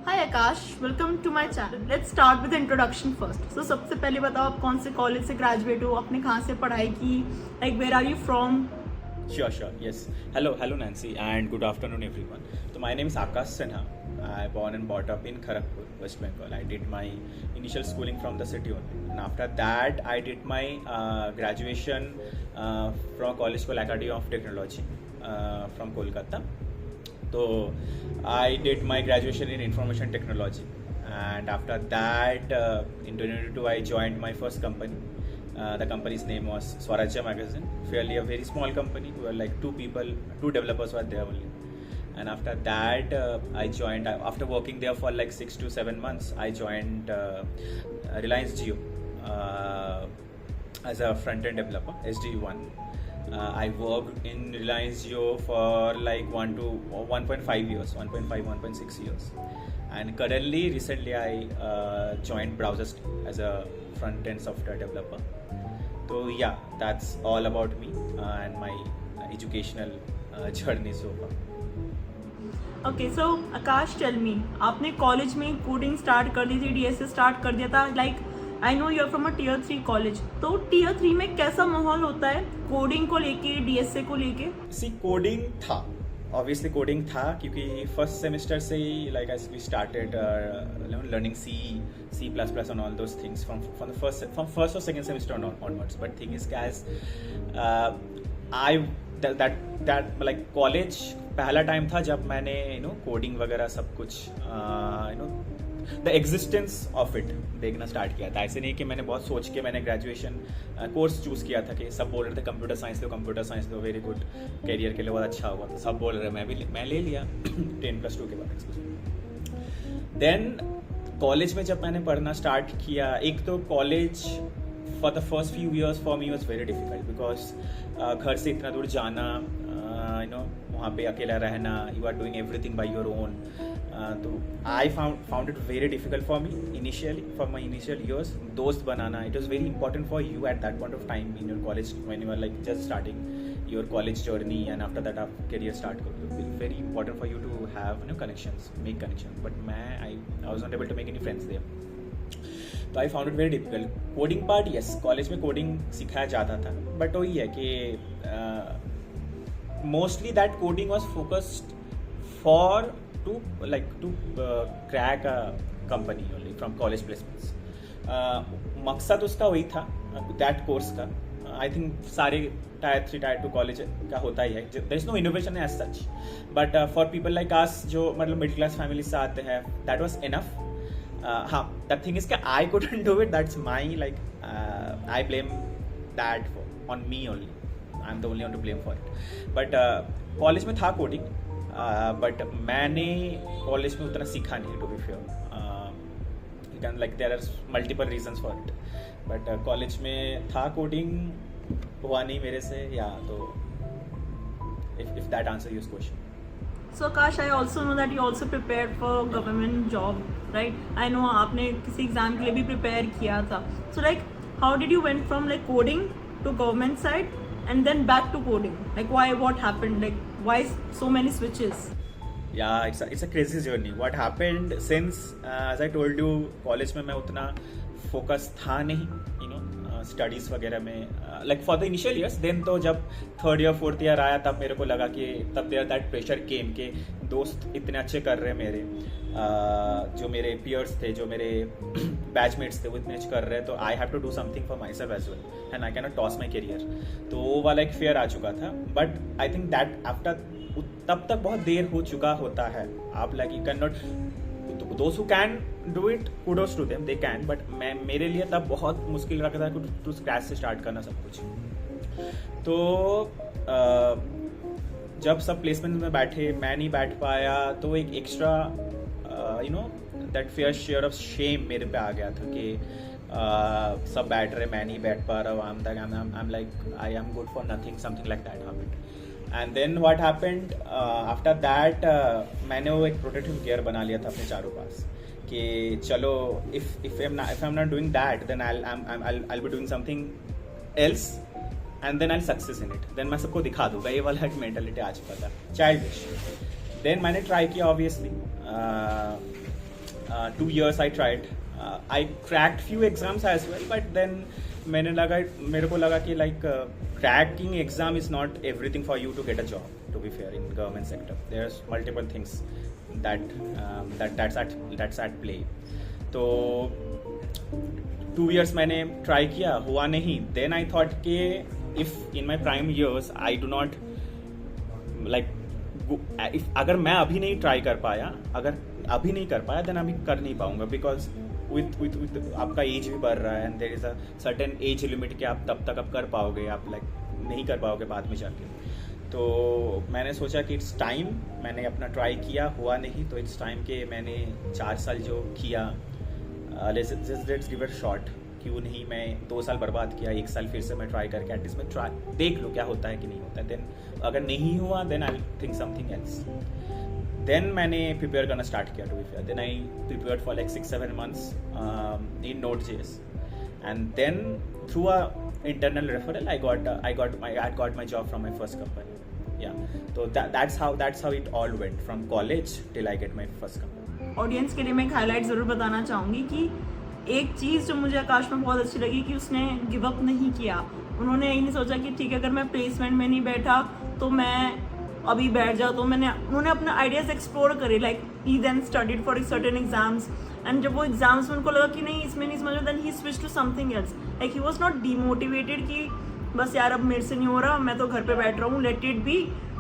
Hi Akash, welcome to my channel. Let's start with introduction first. So सबसे पहले बताओ आप कौन से कॉलेज से ग्रेजुएट हो, आपने कहाँ से पढ़ाई की, like where are you from? Sure, sure. Yes. Hello, Nancy, and good afternoon, everyone. So my name is Akash Sinha. I born and brought up in Kharagpur, West Bengal. I did my initial schooling from the city only, and after that, I did my graduation from College for Academy of Technology from Kolkata. So I did my graduation in information technology, and after that, in 2022, I joined my first company. The company's name was Swarajya Magazine, fairly a very small company. We were like two developers were there only. And after that, I joined, after working there for like 6 to 7 months, I joined Reliance Jio as a front-end developer, SDU1. I worked in Reliance Jio for like 1.5 years, 1.6 years. And currently, recently, I joined Browser as a front-end software developer. So yeah, that's all about me and my educational journey so far. Okay, so Akash tell me, आपने college में coding start कर दी थी, DSA start कर दिया था। Like I know you are from a tier 3 college, तो tier 3 में कैसा माहौल होता है कोडिंग को लेके, डीएसए को लेके? See, कोडिंग था, ऑब्वियसली कोडिंग था, क्योंकि फर्स्ट सेमेस्टर से ही like as we started learning C++ and all those things from first or second semester onwards. But thing is, guys, that like college पहला टाइम था जब मैंने कोडिंग वगैरह सब कुछ द एग्जिस्टेंस ऑफ इट देखना स्टार्ट किया था। ऐसे नहीं कि मैंने बहुत सोच के मैंने ग्रेजुएशन कोर्स चूज़ किया था कि सब बोल रहे थे कंप्यूटर साइंस लो वेरी गुड, करियर के लिए बहुत अच्छा होगा, तो सब बोल रहे मैं ले लिया 10+2 के बाद। देन कॉलेज में जब मैंने पढ़ना स्टार्ट किया, एक तो college for the first few years for me was very difficult, because घर से इतना दूर जाना, वहाँ पे अकेला रहना, you are doing everything by your own. तो I found it very difficult for me initially, for my initial years. दोस्त बनाना, it was very important for you at that point of time in your college, when you are like just starting your college journey, and after that आप career start करो, very important for you to have connections, make connections. But I was not able to make any friends there, तो I found it very difficult. Coding part, yes, college में coding सिखाया जाता था, but वही है कि mostly that coding was focused for to crack a company only from college placements. मकसद उसका वही था, दैट कोर्स का। आई थिंक सारे टायर 3 टायर 2 कॉलेज का होता ही है, there is no innovation as such, but for people like us जो मतलब मिडिल क्लास फैमिली से आते हैं, दैट वाज इनफ। हाँ, दैट थिंग इज कि I couldn't do it, that's my like I blame that on me only, I am the only one to blame for it. But college में था coding, but मैंने college में उतना सीखा नहीं, to be fair, like there are multiple reasons for it, but college में था coding, हुआ नहीं मेरे से, या तो if that answer your question. So Akash, I also know that you also prepared for government job, right? I know आपने किसी एग्जाम के लिए भी प्रिपेयर किया था। So like how did you went from like coding to government side and then back to coding? Like why, what happened? Like why so many switches? Yeah, it's a crazy journey. What happened since, as I told you, college में मैं उतना focus था नहीं, studies वगैरह में, like for the initial years. Then तो जब 3rd year 4th year आया, तब मेरे को लगा कि तब देयर दैट प्रेशर केम के दोस्त इतने अच्छे कर रहे हैं मेरे, जो मेरे पियर्स थे, जो मेरे बैचमेट्स थे, वो इतने अच्छे कर रहे हैं, तो I have to do something for myself as well, and I can not toss my career. तो वो वाला एक फेयर आ चुका था, but I think that after, तब तक बहुत देर हो चुका होता है। आप like you can not, those who can do it, kudos to them, they can, but मेरे लिए तब बहुत मुश्किल रखा था टू स्क्रैच से स्टार्ट करना सब कुछ। तो जब सब प्लेसमेंट में बैठे, मैं नहीं बैठ पाया, तो एक extra that fair share of shame मेरे पे आ गया था कि सब बैठ रहे, मैं नहीं बैठ पा रहा हूँ, I am like I am good for nothing, something like that happened. And then what happened after that, मैंने वो एक प्रोटेक्टिव गियर बना लिया था अपने चारों पास कि चलो, if I'm not doing that, then I'll be doing something else, and then I'll success in it. Then मैं सबको दिखा दूंगा, ये वाला एक मेंटालिटी आ चुका था, चाइल्डिश। देन मैंने ट्राई किया obviously, 2 years I tried. I cracked few exams as well, but then मेरे को लगा कि like cracking exam is not everything for you to get a job. To be fair, in government sector, there's multiple things that's at play. तो 2 years मैंने try किया, हुआ नहीं. Then I thought कि if in my prime years I do not like अगर मैं अभी नहीं ट्राई कर पाया, देन अभी कर नहीं पाऊंगा, बिकॉज विथ आपका एज भी बढ़ रहा है and there is a certain age limit कि आप तब तक अब कर पाओगे, आप लाइक नहीं कर पाओगे बाद में जाके. तो मैंने सोचा कि इट्स टाइम, मैंने अपना ट्राई किया, हुआ नहीं, तो इट्स टाइम कि मैंने 4 साल जो किया, लेट्स गिव इट शॉट. क्यों नहीं मैं 2 साल बर्बाद किया, 1 साल फिर से मैं ट्राई करके एटलीस्ट मैं ट्राई देख लो क्या होता है कि नहीं होता है. देन अगर नहीं हुआ then I will think something else. Then मैंने प्रिपेयर करना स्टार्ट किया to be fair. Then I prepared for like 6-7 months in Node.js, and then through a internal referral I got my job from my first company. Yeah, so that's how it all went from college till I get my first company. Audience के लिए मैं एक highlight ज़रूर बताना चाहूँगी कि एक चीज़ जो मुझे आकाश में बहुत अच्छी लगी कि उसने गिव अप नहीं किया. उन्होंने यही नहीं सोचा कि ठीक है अगर मैं प्लेसमेंट में नहीं बैठा तो मैं अभी बैठ जाता हूँ. उन्होंने अपने आइडियाज़ एक्सप्लोर करे. Like he then studied for certain exams, and जब वो एग्जाम्स में उनको लगा कि नहीं इसमें नहीं समझ में, then he switch to something else. Like he was not demotivated कि बस यार अब मेरे से नहीं हो रहा, मैं तो घर पे बैठ रहा हूँ, लेट इट बी,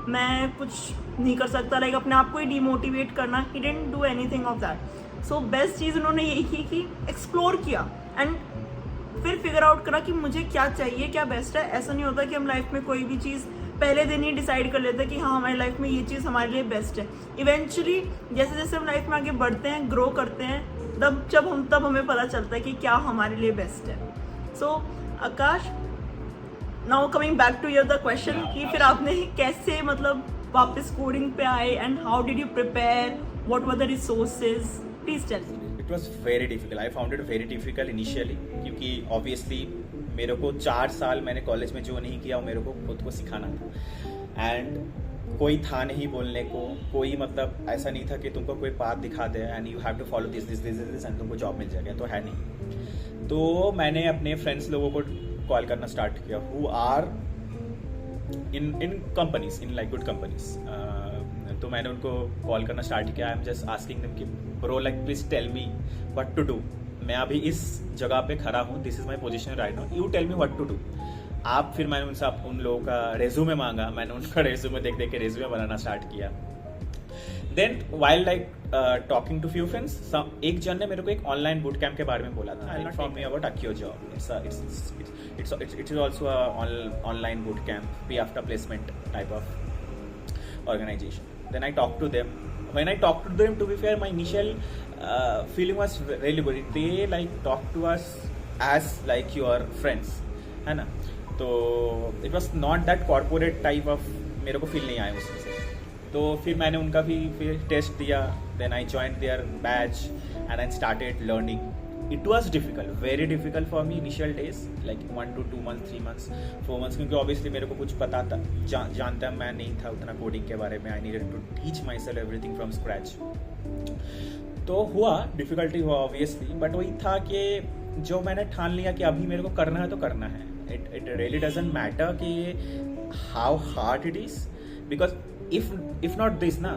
मैं कुछ नहीं कर सकता. लाइक अपने आप को ही डीमोटिवेट करना, he didn't do anything of that. So best चीज़ उन्होंने यही की कि एक्सप्लोर किया एंड फिर फिगर आउट करा कि मुझे क्या चाहिए, क्या बेस्ट है. ऐसा नहीं होता कि हम लाइफ में कोई भी चीज़ पहले दिन ही डिसाइड कर लेते हैं कि हाँ हमारी लाइफ में ये चीज़ हमारे लिए बेस्ट है. इवेंचुअली जैसे जैसे हम लाइफ में आगे बढ़ते हैं, ग्रो करते हैं, तब हमें पता चलता है कि क्या हमारे लिए बेस्ट है. So Akash, now coming back to your the question कि फिर आपने कैसे मतलब वापस कोडिंग पे आए and how did you prepare, what were the resources, please tell me. It was very difficult. I found it very difficult initially, क्योंकि obviously मेरे को 4 साल मैंने कॉलेज में जो नहीं किया वो मेरे को खुद को सिखाना था. एंड कोई था नहीं बोलने को, कोई मतलब ऐसा नहीं था कि तुमको कोई पाथ दिखा दे and you have to follow this and तुमको जॉब मिल जाएगा, तो है नहीं. तो मैंने अपने फ्रेंड्स लोगों को कॉल करना स्टार्ट किया who are in companies, in like good companies. तो मैंने उनको कॉल करना स्टार्ट किया. I am just asking them कि bro like please tell me what to do. मैं अभी इस जगह पे खड़ा हूँ, this is my position right now, you tell me what to do. आप फिर मैंने उनसे उन लोगों का रेज्यूमे मांगा. मैंने उनका रेज्यूमे देख के रेज्यूमे बनाना स्टार्ट किया. Then while like talking to few friends, एक जन ने मेरे को एक ऑनलाइन बूट कैम्प के बारे में बोला था. Inform me about Accio Job. It is also a online boot camp, pay after placement type of organization. Then I talked to them. When I talked to them, to be fair, my initial feeling was really good. They like talk to us as like your friends, है ना. तो it was not that corporate type of, मेरे को feel नहीं आया उसमें से. तो फिर मैंने उनका भी फिर टेस्ट दिया. Then I joined their batch and I started learning. It was difficult, very difficult for me initial days, like 1 to 2 months, 3 months, 4 months, क्योंकि obviously मेरे को कुछ पता था, जानता मैं नहीं था उतना कोडिंग के बारे में. I needed to teach myself everything from scratch. तो हुआ, डिफिकल्टी हुआ obviously, but वही था कि जो मैंने ठान लिया कि अभी मेरे को करना है तो करना है. It really doesn't matter कि how hard it is, because if not this ना,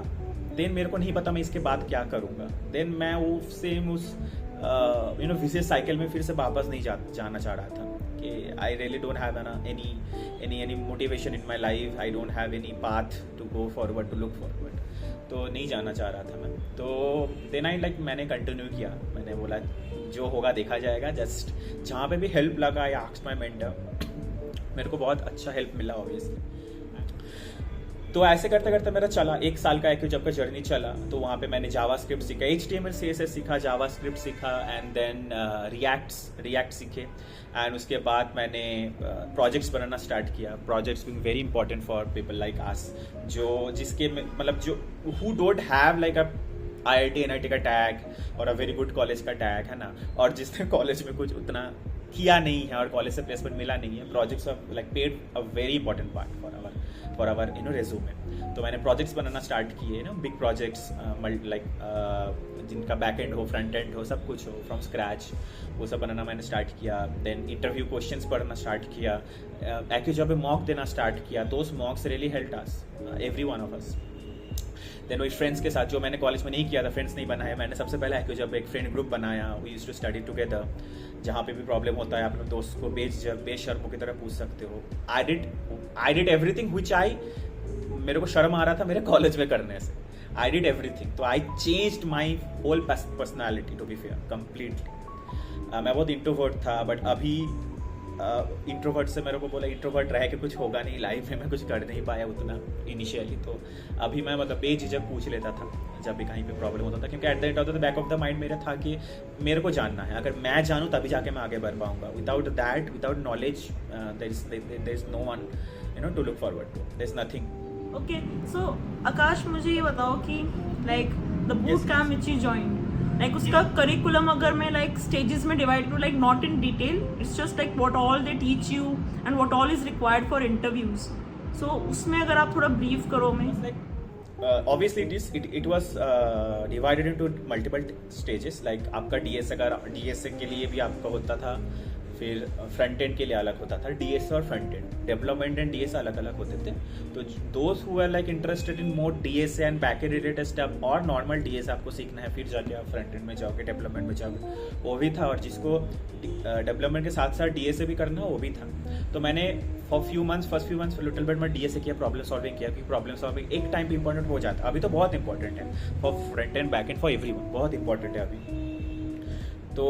then मेरे को नहीं पता मैं इसके बाद क्या करूँगा. then मैं वो सेम उस विशेष साइकिल में फिर से वापस नहीं जाना चाह रहा था कि I really don't have any motivation in my life, I don't have any path to go forward, to look forward. तो नहीं जाना चाह रहा था मैं. तो देन आई लाइक मैंने कंटिन्यू किया. मैंने बोला जो होगा देखा जाएगा. जस्ट जहाँ पे भी हेल्प लगा, आई आस्क्ड माय मेंटर. मेरे को बहुत अच्छा हेल्प मिला ऑब्वियसली. तो ऐसे करते करते मेरा चला 1 साल का Accio Job का जर्नी चला. तो वहाँ पे मैंने जावास्क्रिप्ट सीखा, HTML CSS सीखा, जावास्क्रिप्ट सीखा, एंड देन रिएक्ट सीखे. एंड उसके बाद मैंने प्रोजेक्ट्स बनाना स्टार्ट किया. Projects being very important for people like us, जो जिसके मतलब जो who don't have like a IIT NIT का टैग और अ वेरी गुड कॉलेज का टैग, है ना, और जिसने कॉलेज में कुछ उतना किया नहीं है और कॉलेज से प्लेसमेंट मिला नहीं है, projects like played a very important part for our resume. तो मैंने प्रोजेक्ट्स बनाना स्टार्ट किए बिग प्रोजेक्ट्स, लाइक जिनका बैक एंड हो, फ्रंट एंड हो, सब कुछ हो फ्रॉम स्क्रैच, वो सब बनाना मैंने स्टार्ट किया। देन इंटरव्यू क्वेश्चंस पढ़ना स्टार्ट किया, एक्चुअली जब मॉक देना स्टार्ट किया, those mocks really helped us, every one of us. Then वही फ्रेंड्स के साथ, जो मैंने कॉलेज में नहीं किया था, फ्रेंड्स नहीं बनाया, मैंने सबसे पहले एक्चुअली जब एक फ्रेंड ग्रुप बनाया, we used to study together. जहाँ पे भी प्रॉब्लम होता है अपने दोस्त को बेशर्मों की तरह पूछ सकते हो। आई डिड एवरीथिंग व्हिच मेरे को शर्म आ रहा था मेरे कॉलेज में करने से। आई डिड एवरीथिंग, तो I changed my whole personality to be fair completely. मैं बहुत इंट्रोवर्ट था, बट अभी इंट्रोवर्ट से मेरे को बोला इंट्रोवर्ट रह के कुछ होगा नहीं लाइफ में, मैं कुछ कर नहीं पाया उतना इनिशियली। तो अभी मैं मतलब बेझिझक पूछ लेता था जब भी कहीं पे प्रॉब्लम होता था, क्योंकि at the end of the back of the mind मेरा था कि मेरे को जानना है, अगर मैं जानूँ तभी जाके मैं आगे बढ़ पाऊंगा। Without that, without knowledge, there is no one to look forward to, there is nothing. Okay, so Akash मुझे ये बताओ कि like the boot camp which you join, like उसका करिकुलम अगर मैं लाइक स्टेजेस में डिवाइड करूँ, like not in detail, it's just like what all they teach you and what all is required for interviews, so उसमें अगर आप थोड़ा brief करो मैं। Obviously it was divided into multiple stages, like आपका DSA के लिए भी आपका होता था, फिर फ्रंट एंड के लिए अलग होता था, DSA और front end, development and DSA अलग अलग होते थे। तो those who are like interested in more DSA and back end related stuff और नॉर्मल DSA आपको सीखना है, फिर जाके आप फ्रंट एंड में जाओगे, डेवलपमेंट में जाओगे, वो भी था। और जिसको डेवलपमेंट के साथ साथ DSA भी करना वो भी था। तो मैंने first few months little bit में DSA किया, प्रॉब्लम सॉल्विंग किया, क्योंकि प्रॉब्लम सॉल्विंग एक टाइम पे इंपॉर्टेंट हो जाता है, अभी तो बहुत इंपॉर्टेंट है for front end back and, for everyone बहुत इंपॉर्टेंट है अभी। तो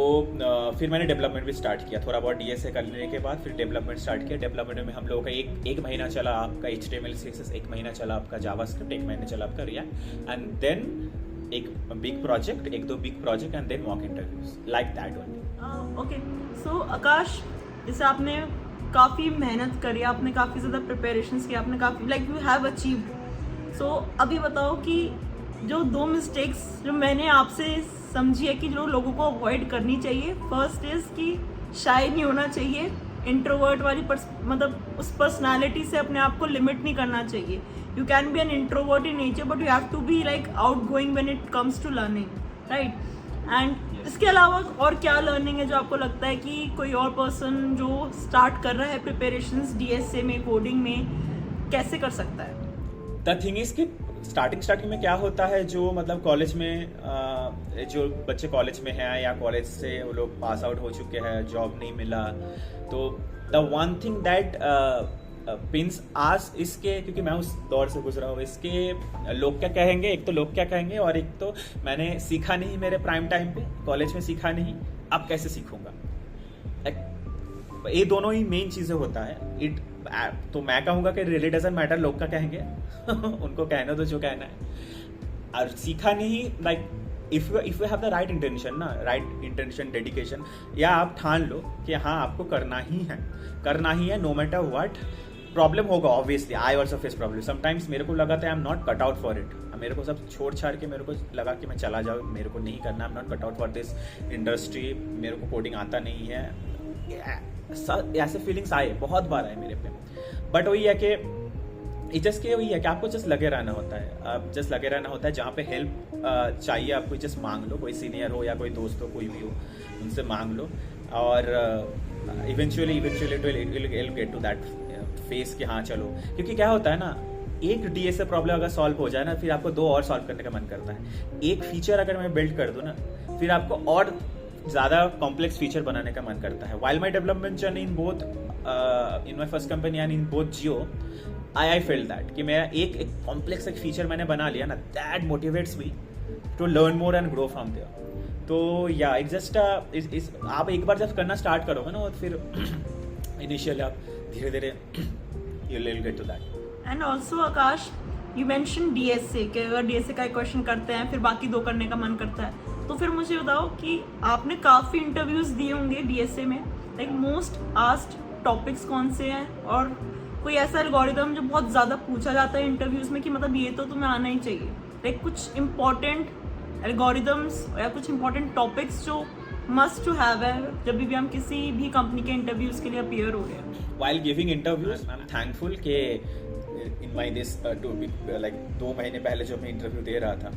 फिर मैंने डेवलपमेंट भी स्टार्ट किया, थोड़ा बहुत DSA करने के बाद फिर डेवलपमेंट स्टार्ट किया। डेवलपमेंट में हम लोगों का एक महीना चला आपका HTML CSS, एक महीना चला आपका जावास्क्रिप्ट, एक महीना चला आपका रिएक्ट, एंड देन एक बिग प्रोजेक्ट, एक दो big project, and then mock interviews, like that only. Okay, so Akash, जैसे आपने काफ़ी मेहनत करी, आपने काफ़ी ज़्यादा प्रिपरेशंस किया, आपने काफ़ी लाइक यू हैव अचीव्ड। सो अभी बताओ कि जो 2 मिस्टेक्स जो मैंने आपसे समझी है कि जो लोगों को अवॉइड करनी चाहिए, फर्स्ट इज़ कि शाय नहीं होना चाहिए, इंट्रोवर्ट वाली मतलब उस पर्सनालिटी से अपने आप को लिमिट नहीं करना चाहिए। You can be an introvert in nature, but you have to be like outgoing when it comes to learning, right? And इसके अलावा और क्या लर्निंग है जो आपको लगता है कि कोई और पर्सन जो स्टार्ट कर रहा है प्रिपरेशंस DSA में, कोडिंग में, कैसे कर सकता है? द थिंग इज कि स्टार्टिंग में क्या होता है, जो मतलब कॉलेज में जो बच्चे कॉलेज में हैं या कॉलेज से वो लोग पास आउट हो चुके हैं, जॉब नहीं मिला, तो the one thing that pins us इसके, क्योंकि मैं उस दौर से गुजरा हूँ, इसके लोग क्या कहेंगे, एक तो लोग क्या कहेंगे, और एक तो मैंने सीखा नहीं मेरे प्राइम टाइम पे, कॉलेज में सीखा नहीं, अब कैसे सीखूंगा। ये दोनों ही मेन चीज़ें होता है। तो मैं कहूँगा कि रियली डजंट मैटर लोग क्या कहेंगे उनको कहना तो जो कहना है। और सीखा नहीं, like if you have the right intention ना, राइट इंटेंशन, डेडिकेशन, या आप ठान लो कि हाँ आपको करना ही है नो मैटर व्हाट। प्रॉब्लम होगा obviously, I also face problem sometimes. मेरे को लगा था I am not cut out for it, मेरे को सब छोड़ छाड़ के मेरे को लगा कि मैं चला जाऊँ, मेरे को नहीं करना, I am not cut out for this industry, मेरे को कोडिंग आता नहीं है, ऐसे फीलिंग्स आए, बहुत बार आए मेरे पे। बट वही है कि वही है कि आपको जस्ट लगे रहना होता है, आप जस्ट लगे रहना होता है। जहाँ पे हेल्प चाहिए आपको जस्ट मांग लो, कोई सीनियर हो या कोई दोस्त हो, कोई भी हो, उनसे मांग लो, और eventually it will get to that phase कि हाँ चलो। क्योंकि क्या होता है ना, एक DSA प्रॉब्लम अगर सॉल्व हो जाए ना, फिर आपको 2 और सॉल्व करने का मन करता है। एक फीचर अगर मैं बिल्ड कर दूँ ना, फिर आपको और ज़्यादा कॉम्प्लेक्स फीचर बनाने का मन करता है। While my development journey in both in my first company and in both Jio, I feel that कि मेरा एक कॉम्प्लेक्स एक फीचर मैंने बना लिया ना, that motivates me to learn more and grow from there. तो या इट जस्ट आप एक बार जब करना स्टार्ट करोगे ना, और फिर इनिशियली आप धीरे धीरे you will get to that. And also Akash, you mention DSA कि अगर DSA का एक क्वेश्चन करते हैं फिर बाकी 2 करने का मन करता है, तो फिर मुझे बताओ कि आपने काफ़ी इंटरव्यूज़ दिए होंगे DSA में, लाइक मोस्ट आस्क्ड टॉपिक्स कौन से हैं, और कोई ऐसा एल्गोरिदम जो बहुत ज़्यादा पूछा जाता है इंटरव्यूज़ में कि मतलब ये तो तुम्हें आना ही चाहिए, लाइक कुछ इंपॉर्टेंट एल्गोरिदम्स या कुछ इंपॉर्टेंट टॉपिक्स जो मस्ट टू हैव है जब भी हम किसी भी कंपनी के इंटरव्यूज के लिए अपीयर हो रहे हैं? while giving interviews I'm thankful कि in my this like 2 महीने पहले जब मैं इंटरव्यू दे रहा था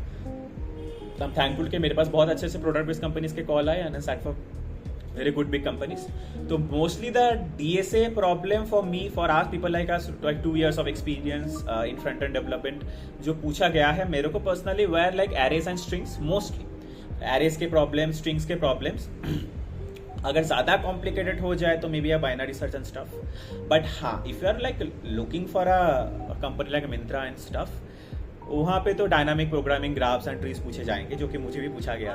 तो I'm thankful कि मेरे पास बहुत अच्छे से प्रोडक्ट बेस्ड कंपनीज के कॉल आए and I sat for very good big companies. So mostly the DSA problem for me, for us people like us, like 2 years of experience in front end development, जो पूछा गया है मेरे को personally were like arrays and strings mostly. Arrays के problems, strings के problems. अगर ज़्यादा कॉम्प्लिकेटेड हो जाए तो maybe a binary search and stuff, but हाँ if you are like looking for a company like Myntra and stuff, वहाँ पे तो dynamic programming, graphs and trees पूछे जाएंगे, जो कि मुझे भी पूछा गया।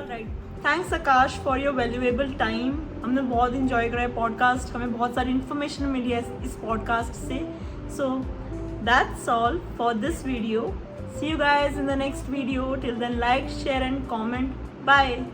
Thanks Akash for your valuable time. हमने बहुत इंजॉय करा है पॉडकास्ट, हमें बहुत सारी इन्फॉर्मेशन मिली है इस पॉडकास्ट से। So that's all for this video. See you guys in the next video. Till then like, share and comment. Bye.